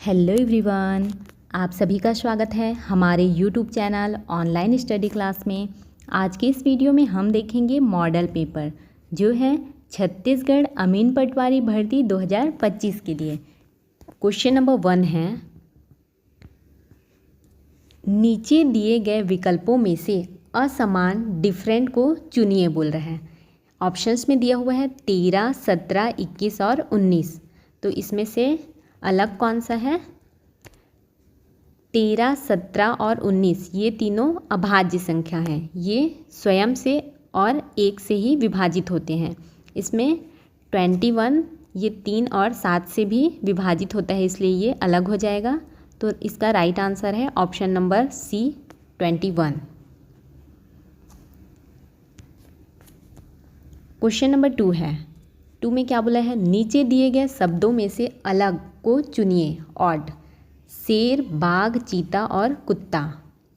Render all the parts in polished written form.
Hello everyone, आप सभी का स्वागत है हमारे YouTube channel online study class में। आज के इस वीडियो में हम देखेंगे मॉडल पेपर जो है छत्तीसगढ़ अमीन पटवारी भर्ती 2025 के लिए। क्वेश्चन नंबर 1 है, नीचे दिए गए विकल्पों में से असमान डिफरेंट को चुनिए बोल रहा है। ऑप्शंस में दिया हुआ है 13, 17, 21 और 19। तो इसमें से अलग कौन सा है? 13, 17 और 19 ये तीनों अभाज्य संख्या हैं। ये स्वयं से और एक से ही विभाजित होते हैं। इसमें 21 ये 3 और 7 से भी विभाजित होता है, इसलिए ये अलग हो जाएगा। तो इसका राइट आंसर है option number C 21। Question number 2 है। 2 में क्या बोला है? नीचे दिए गए शब्दों में से अलग को चुनिए। ऑड, शेर, बाघ, चीता और कुत्ता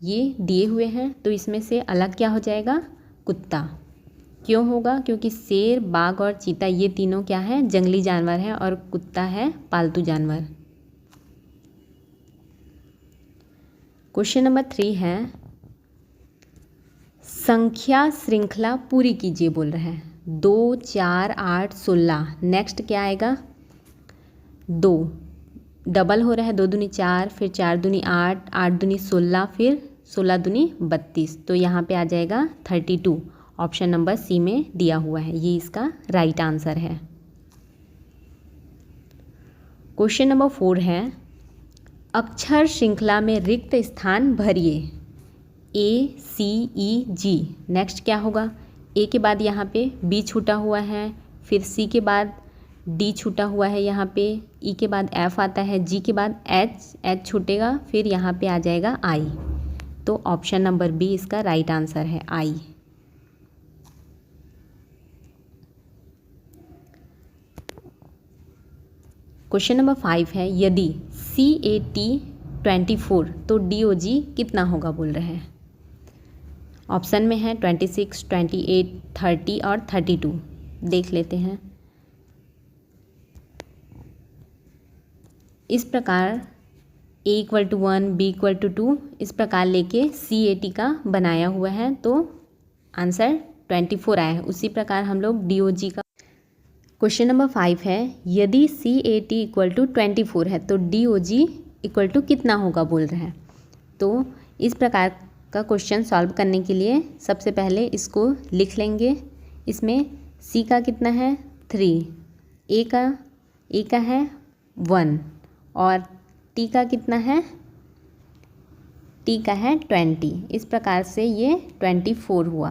ये दिए हुए हैं, तो इसमें से अलग क्या हो जाएगा? कुत्ता। क्यों होगा? क्योंकि शेर, बाघ और चीता ये तीनों क्या है? जंगली जानवर है और कुत्ता है पालतू जानवर। क्वेश्चन नंबर 3 है, संख्या श्रृंखला पूरी कीजिए बोल रहा है। 2, 4, 8, 16। नेक्स्ट क्या आएगा? 2 डबल हो रहा है, 2 दूनी 4, फिर 4 दूनी 8, 8 दूनी 16, फिर 16 दूनी 32। तो यहाँ पे आ जाएगा 32। ऑप्शन नंबर सी में दिया हुआ है, ये इसका राइट आंसर है। क्वेश्चन नंबर 4 है, अक्षर श्रृंखला में रिक्त स्थान भरिए। A, C, E, G। Next क्या होगा? ए के बाद यहाँ पे बी छूटा हुआ है, फिर सी के बाद डी छूटा हुआ है, यहाँ पे ई के बाद एफ आता है, जी के बाद एच छूटेगा, फिर यहाँ पे आ जाएगा आई। तो ऑप्शन नंबर बी इसका राइट आंसर है, आई। क्वेश्चन नंबर 5 है, यदि CAT 24 तो DOG कितना होगा बोल रहे हैं। ऑप्शन में है 26, 28, 30 और 32। देख लेते हैं। इस प्रकार A = 1, B = 2 इस प्रकार लेके CAT का बनाया हुआ है, तो आंसर 24 आया है। उसी प्रकार हम लोग DOG का। क्वेश्चन नंबर 5 है, यदि CAT = 24 है तो DOG = कितना होगा बोल रहे हैं। तो इस प्रकार का क्वेश्चन सॉल्व करने के लिए सबसे पहले इसको लिख लेंगे। इसमें C का कितना है? 3, A का है 1 और T का कितना है? T का है 20। इस प्रकार से ये 24 हुआ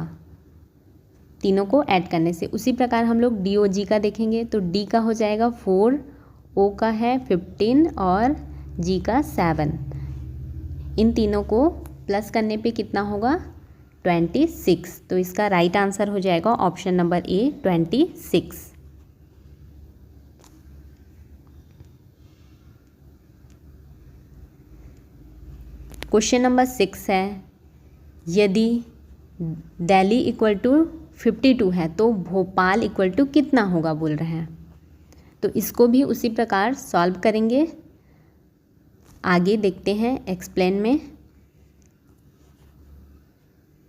तीनों को ऐड करने से। उसी प्रकार हम लोग DOG का देखेंगे तो D का हो जाएगा 4, O का है 15 और G का 7। इन तीनों को प्लस करने पे कितना होगा? 26। तो इसका राइट आंसर हो जाएगा option number A 26। Question number 6 है, यदि दिल्ली = 52 है तो भोपाल = कितना होगा बोल रहे हैं। तो इसको भी उसी प्रकार सॉल्व करेंगे। आगे देखते हैं एक्सप्लेन में।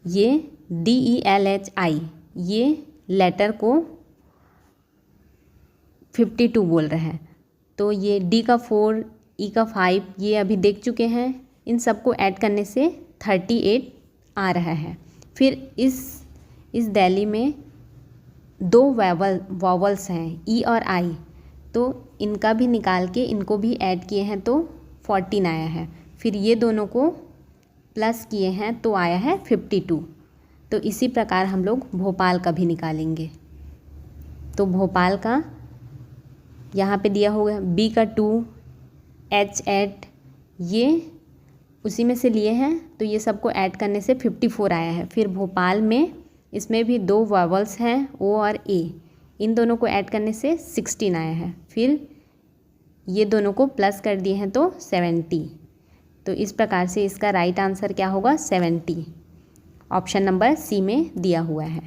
ये DELHI ये लेटर को 52 बोल रहे हैं, तो ये D का 4, E का 5 ये अभी देख चुके हैं। इन सबको ऐड करने से 38 आ रहा है। फिर इस दिल्ली में 2 वॉवल्स हैं E और I, तो इनका भी निकाल के इनको भी ऐड किए हैं तो 14 आया है। फिर ये दोनों को प्लस किए हैं तो आया है 52। तो इसी प्रकार हम लोग भोपाल का भी निकालेंगे। तो भोपाल का यहाँ पे दिया होगा B का 2, H 8 ये उसी में से लिए हैं, तो ये सबको ऐड करने से 54 आया है। फिर भोपाल में इसमें भी 2 वॉवल्स हैं O और A, इन दोनों को ऐड करने से 16 आया है। फिर ये दोनों को प्लस कर दिए हैं तो 70। तो इस प्रकार से इसका राइट आंसर क्या होगा? 70। ऑप्शन नंबर सी में दिया हुआ है।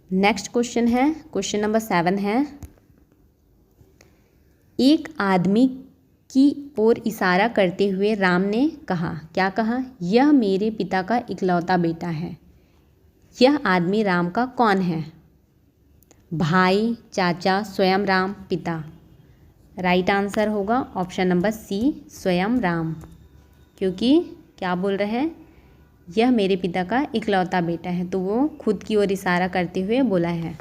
नेक्स्ट क्वेश्चन है, क्वेश्चन नंबर 7 है, एक आदमी की ओर इशारा करते हुए राम ने कहा, क्या कहा? यह मेरे पिता का इकलौता बेटा है। यह आदमी राम का कौन है? भाई, चाचा, स्वयं राम, पिता। राइट आंसर होगा ऑप्शन नंबर सी, स्वयं राम। क्योंकि क्या बोल रहे हैं? यह मेरे पिता का इकलौता बेटा है, तो वो खुद की ओर इशारा करते हुए बोला है।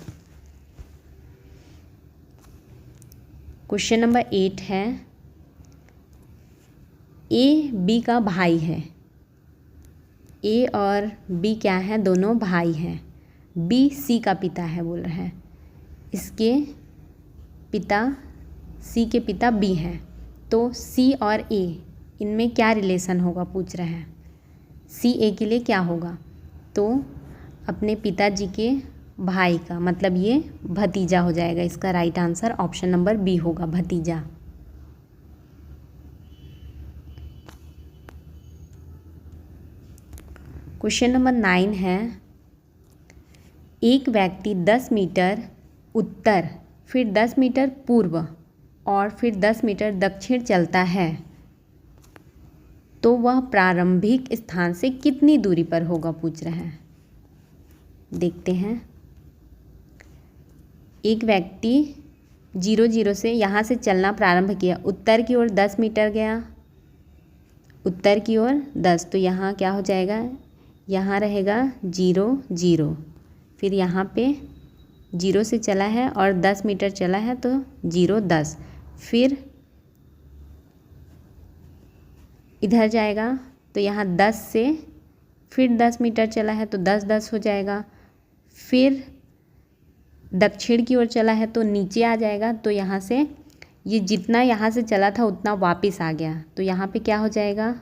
क्वेश्चन नंबर 8 है, ए बी का भाई है। ए और बी क्या है? दोनों भाई हैं। बी सी का पिता है बोल रहे हैं। इसके पिता, सी के पिता बी हैं, तो सी और ए इनमें क्या रिलेशन होगा पूछ रहे हैं। सी ए के लिए क्या होगा? तो अपने पिताजी के भाई का, मतलब ये भतीजा हो जाएगा। इसका right answer option number B होगा, भतीजा। क्वेश्चन नंबर 9 है, एक व्यक्ति 10 मीटर उत्तर, फिर 10 मीटर पूर्व और फिर 10 मीटर दक्षिण चलता है, तो वह प्रारंभिक स्थान से कितनी दूरी पर होगा पूछ रहे हैं। देखते हैं। एक व्यक्ति 0 से यहाँ से चलना प्रारंभ किया, उत्तर की ओर 10 मीटर गया, उत्तर की ओर 10, तो यहाँ क्या हो जाएगा? यहाँ रहेगा 0 0, फिर यहाँ पे 0 से चला है और 10 मीटर चला है, तो 0 10, फिर इधर जाएगा, तो यहाँ 10 से फिर 10 मीटर चला है, तो 10 10 हो जाएगा। फिर दक्षिण की ओर चला है तो नीचे आ जाएगा, तो यहाँ से ये जितना यहाँ से चला था उतना वापस आ गया, तो यहाँ पे क्या हो जाएगा?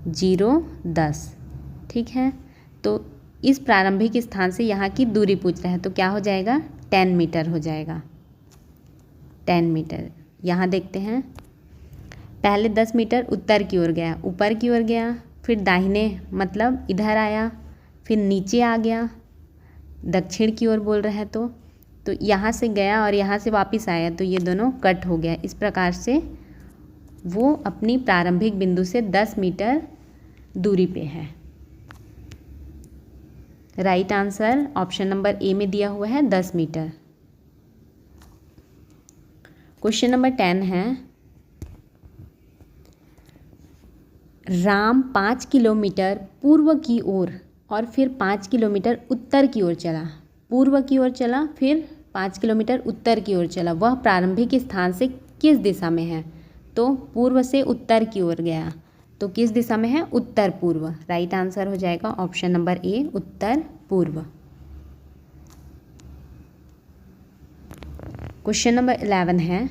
0 10। ठीक है, तो इस प्रारंभिक स्थान से यहाँ की दूरी पूछ रहा है, तो क्या हो जाएगा? 10 मीटर हो जाएगा, 10 मीटर। यहाँ देखते हैं, पहले 10 मीटर उत्तर की ओर गया, ऊपर की ओर गया, फिर दाहिने मतलब इधर आया, फिर नीचे आ गया, दक्षिण की ओर बोल रहा है, तो यहाँ से गया और यहाँ से वापस आया, तो ये दोनों कट हो गया। इस प्रकार से वो अपनी प्रारंभिक बिंदु से 10 मीटर दूरी पे है। Right answer option number A में दिया हुआ है 10 मीटर। क्वेश्चन नंबर 10 है, राम 5 किलोमीटर पूर्व की ओर और फिर 5 किलोमीटर उत्तर की ओर चला। पूर्व की ओर चला, फिर 5 किलोमीटर उत्तर की ओर चला। वह प्रारंभिक स्थान से किस दिशा में है? तो पूर्व से उत्तर की ओर गया, तो किस दिशा में है? उत्तर पूर्व। राइट आंसर हो जाएगा ऑप्शन नंबर ए, उत्तर पूर्व। क्वेश्चन नंबर 11 है,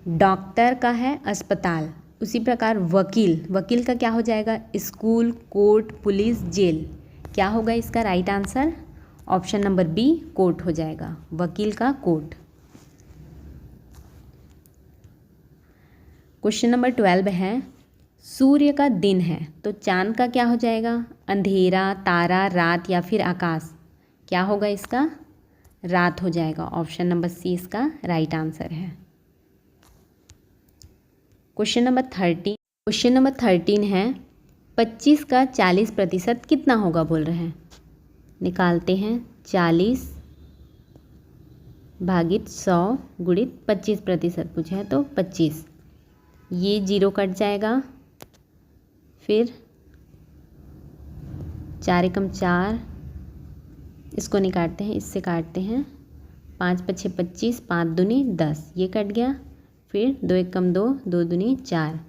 डॉक्टर का है अस्पताल, उसी प्रकार वकील का क्या हो जाएगा? School, court, police, jail. क्या होगा इसका right answer? Option number B, court हो जाएगा, वकील का कोर्ट। क्वेश्चन नंबर 12 है, सूर्य का दिन है तो चांद का क्या हो जाएगा? अंधेरा, तारा, रात या फिर आकाश। क्या होगा इसका? रात हो जाएगा, ऑप्शन नंबर सी इसका राइट आंसर है। क्वेश्चन नंबर 13 है, 25 का 40% कितना होगा बोल रहे हैं। निकालते हैं। 40 भागित 100 गुणित 25% पूछा है, तो 25। ये 0 कट जाएगा, फिर 4 एकम 4, इसको नहीं काटते हैं, इससे काटते हैं। 5 पछे 25, 5 दूनी 10, ये कट गया। फिर 2 एकम 2, 2 दूनी 4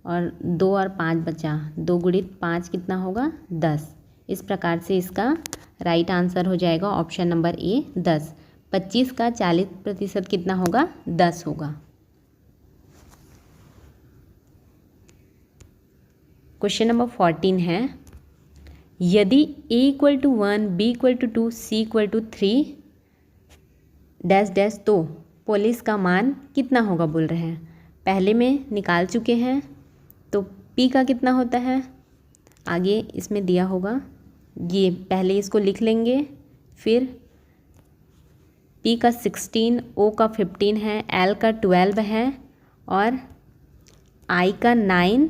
और 2 और 5 बचा, 2 गुणित 5 कितना होगा? 10। इस प्रकार से इसका राइट आंसर हो जाएगा ऑप्शन नंबर ए, 10। 25 का 40% कितना होगा? 10 होगा। क्वेश्चन नंबर 14 है, यदि a = 1, b = 2, c = 3 dash dash, तो पुलिस का मान कितना होगा बोल रहे हैं। पहले में निकाल चुके हैं, तो p का कितना होता है आगे इसमें दिया होगा। ये पहले इसको लिख लेंगे, फिर P का 16, O का 15 है, L का 12 है और I का 9,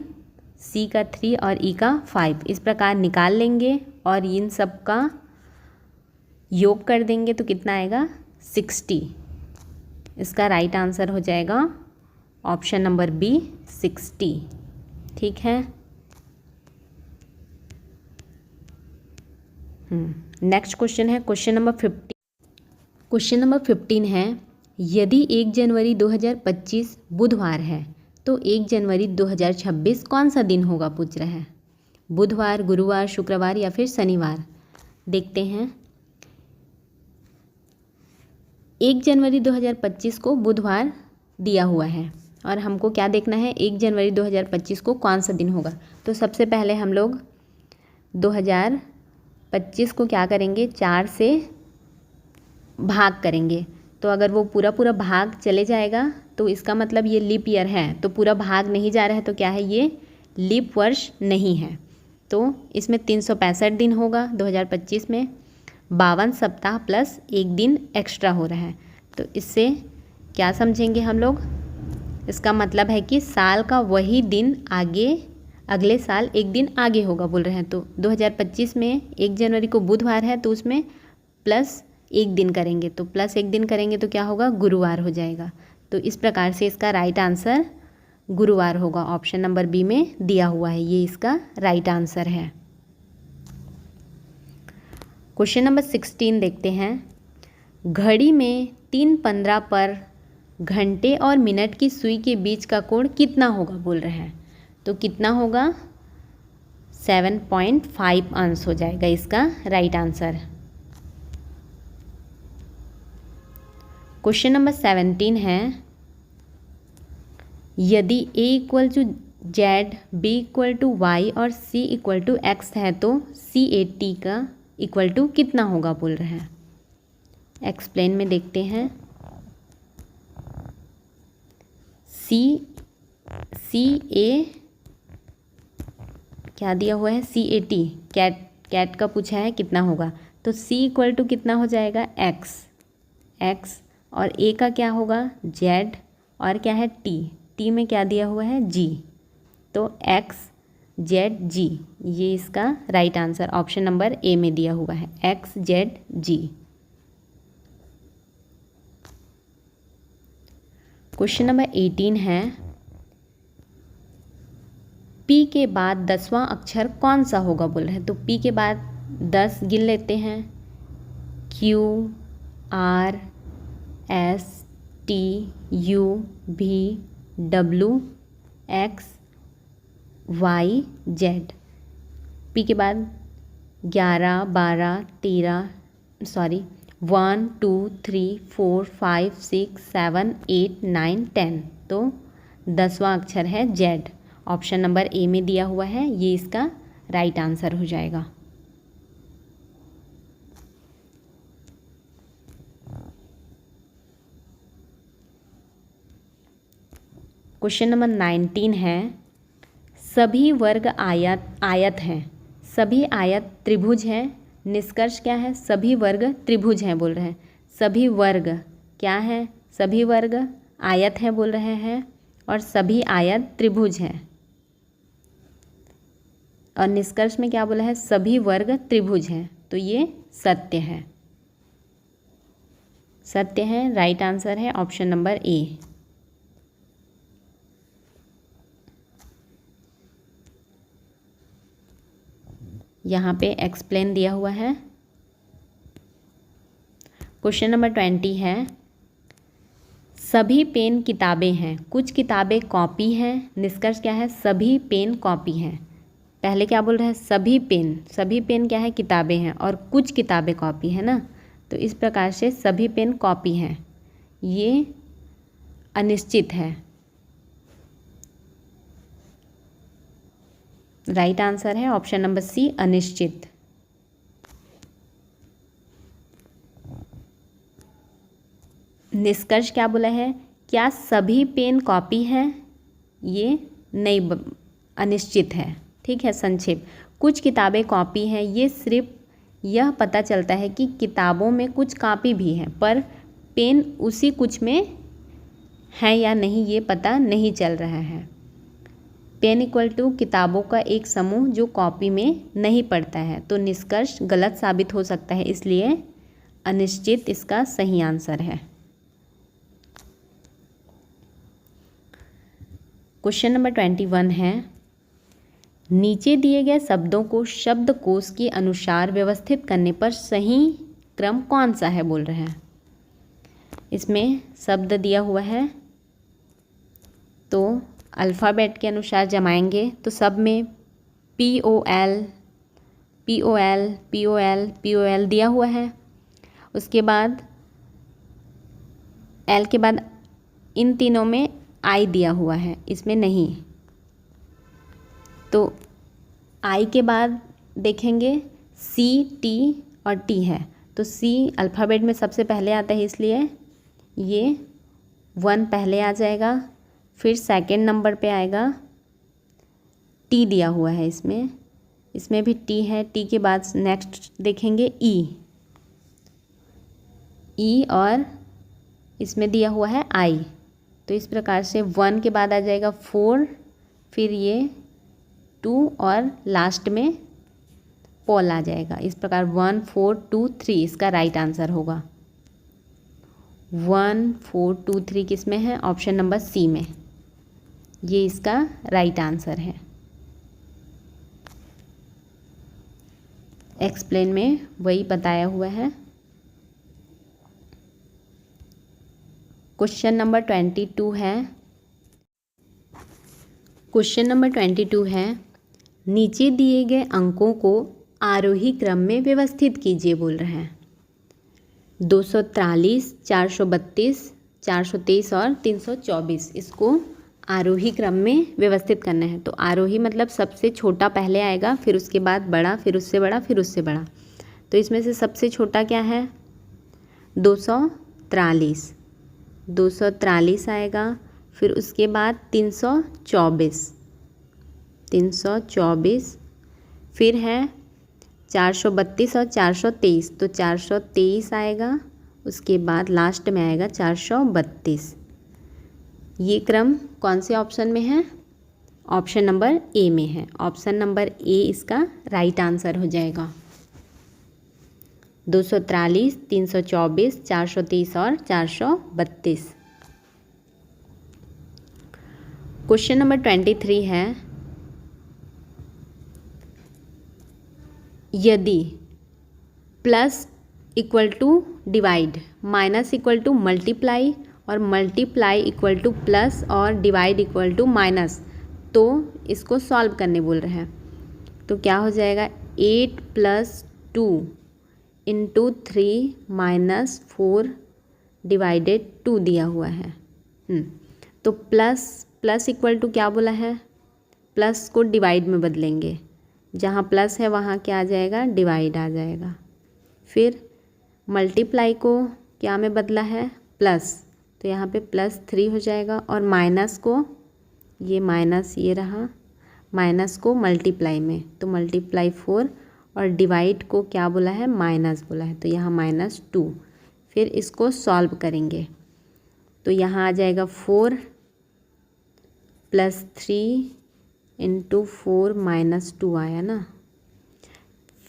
C का 3 और E का 5। इस प्रकार निकाल लेंगे और इन सब का योग कर देंगे तो कितना आएगा 60। इसका राइट आंसर हो जाएगा ऑप्शन नंबर बी 60। ठीक है। नेक्स्ट क्वेश्चन है क्वेश्चन नंबर 15। क्वेश्चन नंबर 15 है, यदि 1 जनवरी 2025 बुधवार है तो 1 जनवरी 2026 कौन सा दिन होगा पूछ रहा है। बुधवार, गुरुवार, शुक्रवार या फिर शनिवार। देखते हैं। 1 जनवरी 2025 को बुधवार दिया हुआ है और हमको क्या देखना है 1 जनवरी 2025 को कौन सा दिन होगा। तो सबसे पहले हम लोग 2025 को क्या करेंगे 4 से भाग करेंगे। तो अगर वो पूरा पूरा भाग चले जाएगा तो इसका मतलब ये लीप ईयर है, तो पूरा भाग नहीं जा रहा है तो क्या है ये लीप वर्ष नहीं है। तो इसमें 365 दिन होगा 2025 में, 52 सप्ताह प्लस 1 दिन एक्स्ट्रा हो रहा है। तो इससे क्या समझेंगे हम लोग, इसका मतलब है कि साल का वही दिन आगे अगले साल 1 दिन आगे होगा बोल रहे हैं। तो 2025 में 1 जनवरी को बुधवार है तो उसमें प्लस 1 दिन करेंगे, तो प्लस 1 दिन करेंगे तो क्या होगा गुरुवार हो जाएगा। तो इस प्रकार से इसका राइट आंसर गुरुवार होगा। ऑप्शन नंबर बी में दिया हुआ है, ये इसका राइट आंसर है। क्वेश्चन नंबर 16 देखते हैं। घड़ी में 3:15 पर घंटे और मिनट की सुई के बीच का कोण कितना होगा बोल रहे हैं। तो कितना होगा 7.5 अंश हो जाएगा इसका राइट आंसर। क्वेश्चन नंबर 17 है, यदि A = Z, B = Y और C = X है तो CAT का इक्वल टू कितना होगा बोल रहे हैं। एक्सप्लेन में देखते हैं। CA क्या दिया हुआ है CAT, कैट का पूछा है कितना होगा। तो C = कितना हो जाएगा X और A का क्या होगा Z और क्या है T में क्या दिया हुआ है G, तो XZG ये इसका right answer option number A में दिया हुआ है XZG। क्वेश्चन नंबर 18 है, P के बाद 10वां अक्षर कौन सा होगा बोल रहे हैं। तो P के बाद 10 गिन लेते हैं, Q R S T U V W X Y Z। P के बाद 11 12 13 1 2 3 4 5 6 7 8 9 10, तो 10वां अक्षर है Z। ऑप्शन नंबर ए में दिया हुआ है, ये इसका राइट आंसर हो जाएगा। क्वेश्चन नंबर 19 है, सभी वर्ग आयत हैं, सभी आयत त्रिभुज हैं। निष्कर्ष क्या है सभी वर्ग त्रिभुज हैं बोल रहे हैं। सभी वर्ग क्या है, सभी वर्ग आयत हैं बोल रहे हैं और सभी आयत त्रिभुज हैं। और निष्कर्ष में क्या बोला है सभी वर्ग त्रिभुज हैं, तो ये सत्य है, सत्य है। राइट आंसर है ऑप्शन नंबर ए। यहाँ पे एक्सप्लेन दिया हुआ है। क्वेश्चन नंबर 20 है, सभी पेन किताबें हैं, कुछ किताबें कॉपी हैं। निष्कर्ष क्या है सभी पेन कॉपी हैं। पहले क्या बोल रहे हैं सभी पेन क्या है किताबें हैं और कुछ किताबें कॉपी है ना, तो इस प्रकार से सभी पेन कॉपी हैं, ये अनिश्चित है। राइट आंसर है ऑप्शन नंबर सी अनिश्चित। निष्कर्ष क्या बोला है क्या सभी पेन कॉपी हैं, ये नहीं अनिश्चित है। ठीक है, संक्षेप कुछ किताबें कॉपी हैं, ये सिर्फ यह पता चलता है कि किताबों में कुछ कॉपी भी हैं पर पेन उसी कुछ में है या नहीं ये पता नहीं चल रहा है। पेन इक्वल टू किताबों का एक समूह जो कॉपी में नहीं पढ़ता है, तो निष्कर्ष गलत साबित हो सकता है, इसलिए अनिश्चित इसका सही आंसर है। क्वेश्चन नंबर 21 है, नीचे दिए गए शब्दों को शब्दकोश के अनुसार व्यवस्थित करने पर सही क्रम कौन सा है बोल रहे हैं। इसमें शब्द दिया हुआ है तो अल्फ़ाबेट के अनुसार जमाएंगे तो सब में POL POL POL POL दिया हुआ है। उसके बाद L के बाद इन तीनों में I दिया हुआ है, इसमें नहीं। तो I के बाद देखेंगे C T और T है, तो C अल्फ़ाबेट में सबसे पहले आता है, इसलिए ये 1 पहले आ जाएगा। फिर सेकंड नंबर पे आएगा T दिया हुआ है, इसमें भी T है। T के बाद नेक्स्ट देखेंगे E और इसमें दिया हुआ है I। तो इस प्रकार से 1 के बाद आ जाएगा 4, फिर ये 2 और लास्ट में पॉल आ जाएगा। इस प्रकार 1 4 2 3 इसका राइट आंसर होगा। 1 4 2 3 किस में है? ऑप्शन नंबर C में, ये इसका राइट आंसर है। एक्सप्लेन में वही बताया हुआ है। क्वेश्चन नंबर 22 है। क्वेश्चन नंबर 22 है, नीचे दिए गए अंकों को आरोही क्रम में व्यवस्थित कीजिए बोल रहे हैं। 243, 432, 423 और 324 इसको आरोही क्रम में व्यवस्थित करना है। तो आरोही मतलब सबसे छोटा पहले आएगा, फिर उसके बाद बड़ा, फिर उससे बड़ा, फिर उससे बड़ा। तो इसमें से सबसे छोटा क्या है? 243, 243 आएगा। फिर उसके बाद 324, 324, फिर है 432 और 423, तो 423 आएगा। उसके बाद लास्ट में आएगा 432। ये क्रम कौन से ऑप्शन में है? ऑप्शन नंबर ए में है। ऑप्शन नंबर ए इसका राइट आंसर हो जाएगा। 243, 324, 430 और 432। क्वेश्चन नंबर 23 है, यदि plus equal to divide, minus equal to multiply और मल्टीप्लाई इक्वल टू प्लस और डिवाइड इक्वल टू माइनस, तो इसको सॉल्व करने बोल रहे हैं। तो क्या हो जाएगा? 8 + 2 × 3 - 4 डिवाइडेड 2 दिया हुआ है। तो प्लस इक्वल टू क्या बोला है? प्लस को डिवाइड में बदलेंगे, जहाँ प्लस है वहाँ क्या आ जाएगा? डिवाइड आ जाएगा। फिर मल्टीप्लाई को क्या में बदला है? प्लस, तो यहाँ पे +3 हो जाएगा। और माइनस को, ये माइनस ये रहा, माइनस को मल्टीप्लाई में, तो मल्टीप्लाई 4, और डिवाइड को क्या बोला है? माइनस बोला है, तो यहाँ -2। फिर इसको सॉल्व करेंगे तो यहाँ आ जाएगा 4 + 3 × 4 - 2 आया ना।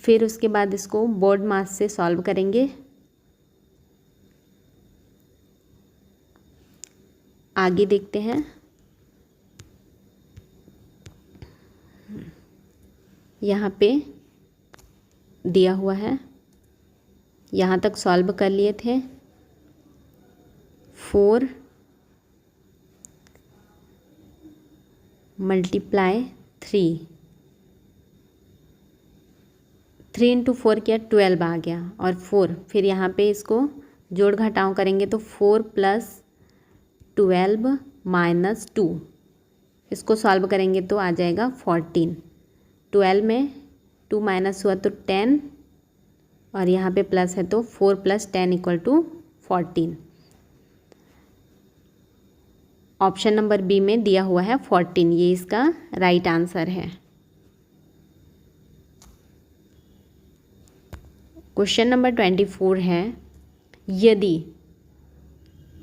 फिर उसके बाद इसको बोर्ड मास से सॉल्व करेंगे। आगे देखते हैं। यहाँ पे दिया हुआ है, यहाँ तक सॉल्व कर लिए थे। 4 × 3 × 4 किया, 12 आ गया। और 4, फिर यहाँ पे इसको जोड़ घटाव करेंगे तो 4 + 12 - 2, इसको सॉल्व करेंगे तो आ जाएगा 14। 12 में 2 माइनस हुआ तो 10, और यहाँ पे प्लस है तो 4 + 10 = 14। ऑप्शन नंबर बी में दिया हुआ है 14, ये इसका राइट आंसर है। क्वेश्चन नंबर 24 है, यदि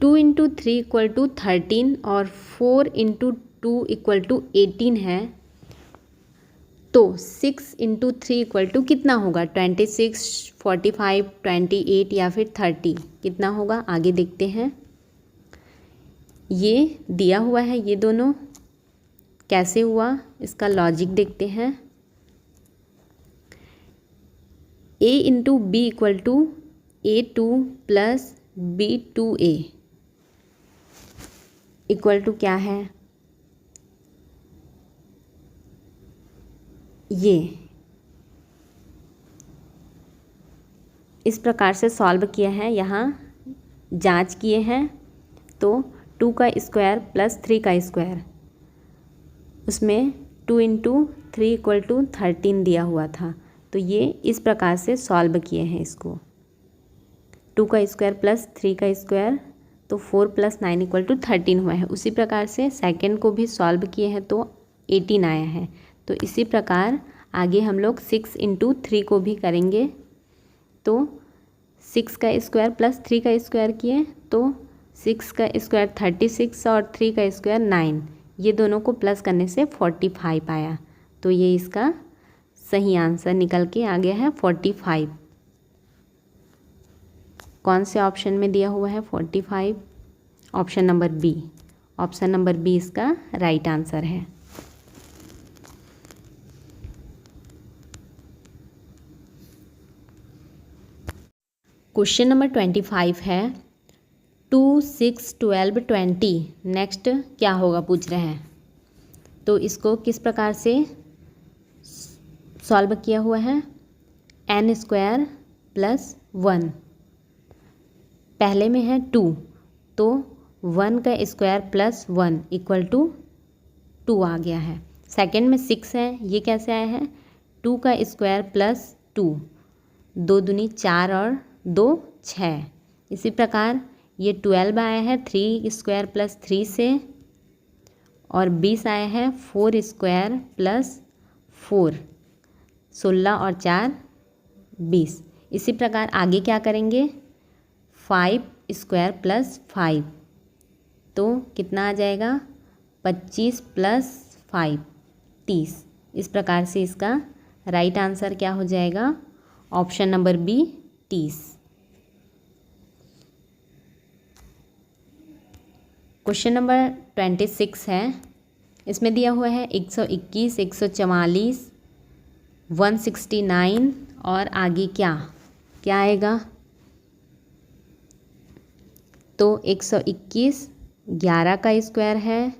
2 इंटू 3 इक्वल टू 13 और 4 इंटू 2 इक्वल टू 18 है, तो 6 इंटू 3 इक्वल टू कितना होगा? 26, 45, 28 या फिर 30, कितना होगा? आगे देखते हैं। ये दिया हुआ है, ये दोनों कैसे हुआ इसका लॉजिक देखते हैं। a into B equal to A2 plus B2A equal to क्या है? ये इस प्रकार से सॉल्व किया है, यहाँ जांच किए हैं तो 2 का स्क्वायर प्लस 3 का स्क्वायर, उसमें 2 इंटू 3 इक्वल टू 13 दिया हुआ था, तो ये इस प्रकार से सॉल्व किए हैं इसको। 2 का स्क्वायर प्लस 3 का स्क्वायर, तो 4 प्लस 9 इक्वल टू 13 हुआ है। उसी प्रकार से सेकंड को भी सॉल्व किए हैं तो 18 आया है। तो इसी प्रकार आगे हम लोग 6 इंटू 3 को भी करेंगे, तो 6 का स्क्वायर प्लस 3 का स्क्वायर किए तो 6 का स्क्वायर 36 और 3 का स्क्वायर 9, ये दोनों को प्लस करने से 45 आया। तो ये इसका सही आंसर निकल के आ गया है 45। कौन से ऑप्शन में दिया हुआ है 45? Option number B. Option number B इसका राइट आंसर है। क्वेश्चन नंबर 25 है 2, 6, 12, 20 नेक्स्ट क्या होगा पूछ रहे हैं। तो इसको किस प्रकार से सॉल्व किया हुआ है? n स्क्वायर प्लस 1, पहले में है 2, तो 1 का स्क्वायर प्लस 1 इक्वल टू 2 आ गया है। सेकंड में 6 है, ये कैसे आया है? 2 का स्क्वायर प्लस 2, 2 दूनी 4 और 2 6। इसी प्रकार ये 12 आया है 3 स्क्वायर प्लस 3 से, और 20 आया है 4 स्क्वायर प्लस 4, 16 और 4 20। इसी प्रकार आगे क्या करेंगे? 5 स्क्वायर प्लस 5, तो कितना आ जाएगा? 25 प्लस 5 30। इस प्रकार से इसका राइट आंसर क्या हो जाएगा? Option number B 30। Question number 26 है, इसमें दिया हुआ है 121, 144, 169 और आगे क्या क्या आएगा? तो 121 11 का स्क्वायर है,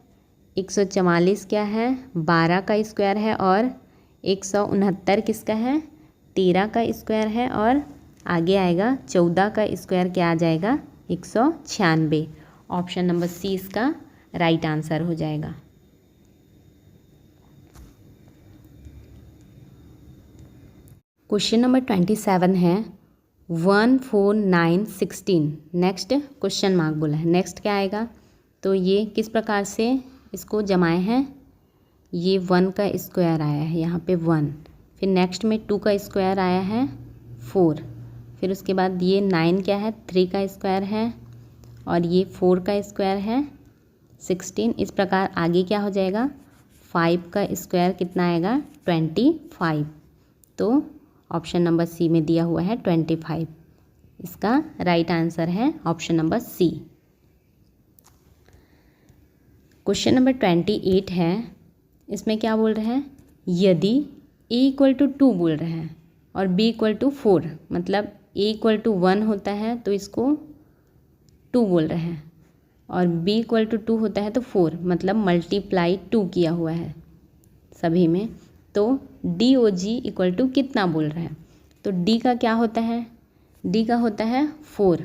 144 क्या है? 12 का स्क्वायर है, और 169 किसका है? 13 का स्क्वायर है, और आगे आएगा 14 का स्क्वायर क्या आ जाएगा? 196। ऑप्शन नंबर सी इसका राइट आंसर हो जाएगा। क्वेश्चन नंबर 27 है 1, 4, 9, 16 नेक्स्ट क्वेश्चन मार्क बोला है। नेक्स्ट क्या आएगा? तो ये किस प्रकार से इसको जमाए हैं? ये 1 का स्क्वायर आया है यहाँ पे 1, फिर नेक्स्ट में 2 का स्क्वायर आया है 4, फिर उसके बाद ये 9 क्या है? 3 का स्क्वायर है, और ये 4 का स्क्वायर है 16। इस प्रकार आगे क्या हो जाएगा? 5 का स्क्वायर कितना आएगा? 25। तो ऑप्शन नंबर सी में दिया हुआ है 25, इसका राइट आंसर है option number C. Question number 28 है, इसमें क्या बोल रहे हैं? यदि a इक्वल टू 2 बोल रहे हैं और b इक्वल टू 4, मतलब a इक्वल टू 1 होता है तो इसको 2 बोल रहे हैं, और b इक्वल टू 2 होता है तो 4, मतलब मल्टीप्लाई 2 किया हुआ है सभी में। तो DOG इक्वल टू कितना बोल रहे हैं? तो D का क्या होता है? D का होता है 4,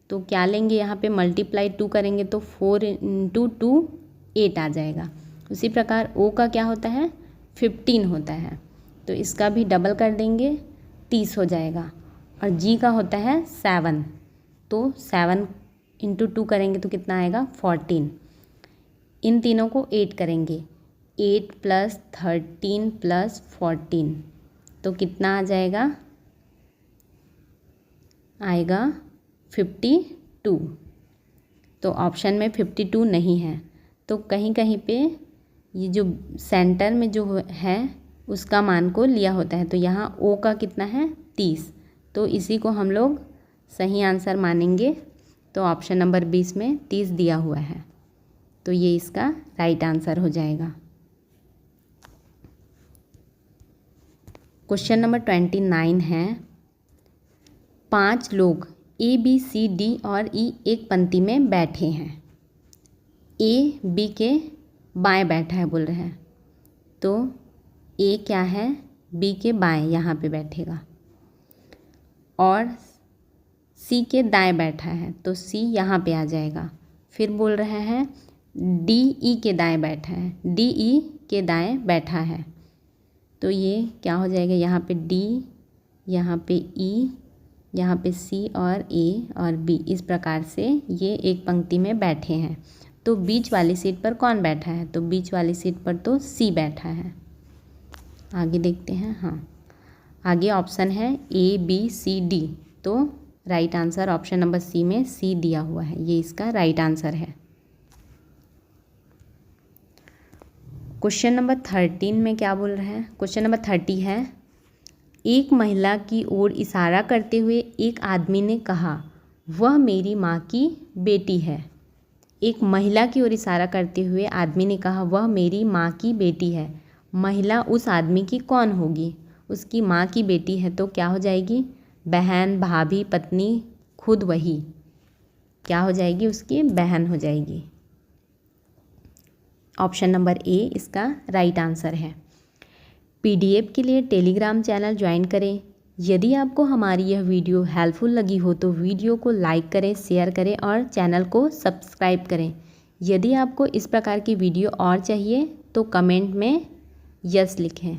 तो क्या लेंगे यहाँ पे? मल्टीप्लाई 2 करेंगे तो 4 इंटू 2 8 आ जाएगा। उसी प्रकार O का क्या होता है? 15 होता है, तो इसका भी डबल कर देंगे 30 हो जाएगा। और G का होता है 7, तो 7 इंटू 2 करेंगे तो कितना आएगा? 14। इन तीनों को 8 करेंगे, 8 प्लस 13 प्लस 14, तो कितना आ जाएगा? आएगा 52। तो ऑप्शन में 52 नहीं है। तो कहीं कहीं पे ये जो सेंटर में जो है उसका मान को लिया होता है। तो यहाँ ओ का कितना है 30, तो इसी को हम लोग सही आंसर मानेंगे। तो ऑप्शन नंबर 20 में 30 दिया हुआ है, तो ये इसका राइट आंसर हो जाएगा। क्वेश्चन नंबर 29 है, 5 लोग ए बी सी डी और ई एक पंक्ति में बैठे हैं। ए बी के बाएं बैठा है बोल रहे हैं, तो ए क्या है बी के बाएं यहाँ पे बैठेगा, और सी के दाएं बैठा है तो सी यहाँ पे आ जाएगा। फिर बोल रहे हैं डी ई के दाएं बैठा है, डी ई के दाएं बैठा है, तो ये क्या हो जाएगा, यहाँ पे डी, यहाँ पे ई, यहाँ पे सी और ए और बी, इस प्रकार से ये एक पंक्ति में बैठे हैं। तो बीच वाली सीट पर कौन बैठा है, तो बीच वाली सीट पर तो सी बैठा है। आगे देखते हैं। हाँ, आगे ऑप्शन है ए बी सी डी, तो right answer option number C में सी दिया हुआ है, ये इसका राइट आंसर है। क्वेश्चन नंबर 13 में क्या बोल रहे हैं, क्वेश्चन नंबर 30 है, एक महिला की ओर इशारा करते हुए एक आदमी ने कहा वह मेरी माँ की बेटी है। एक महिला की ओर इशारा करते हुए आदमी ने कहा वह मेरी माँ की बेटी है। महिला उस आदमी की कौन होगी, उसकी माँ की बेटी है तो क्या हो जाएगी, बहन, भाभी, पत्नी, खुद वही, क्या हो जाएगी, उसकी बहन हो जाएगी। ऑप्शन नंबर ए इसका राइट आंसर है। पीडीएफ के लिए टेलीग्राम चैनल ज्वाइन करें। यदि आपको हमारी यह वीडियो हेल्पफुल लगी हो तो वीडियो को लाइक करें, शेयर करें और चैनल को सब्सक्राइब करें। यदि आपको इस प्रकार की वीडियो और चाहिए तो कमेंट में यस लिखें।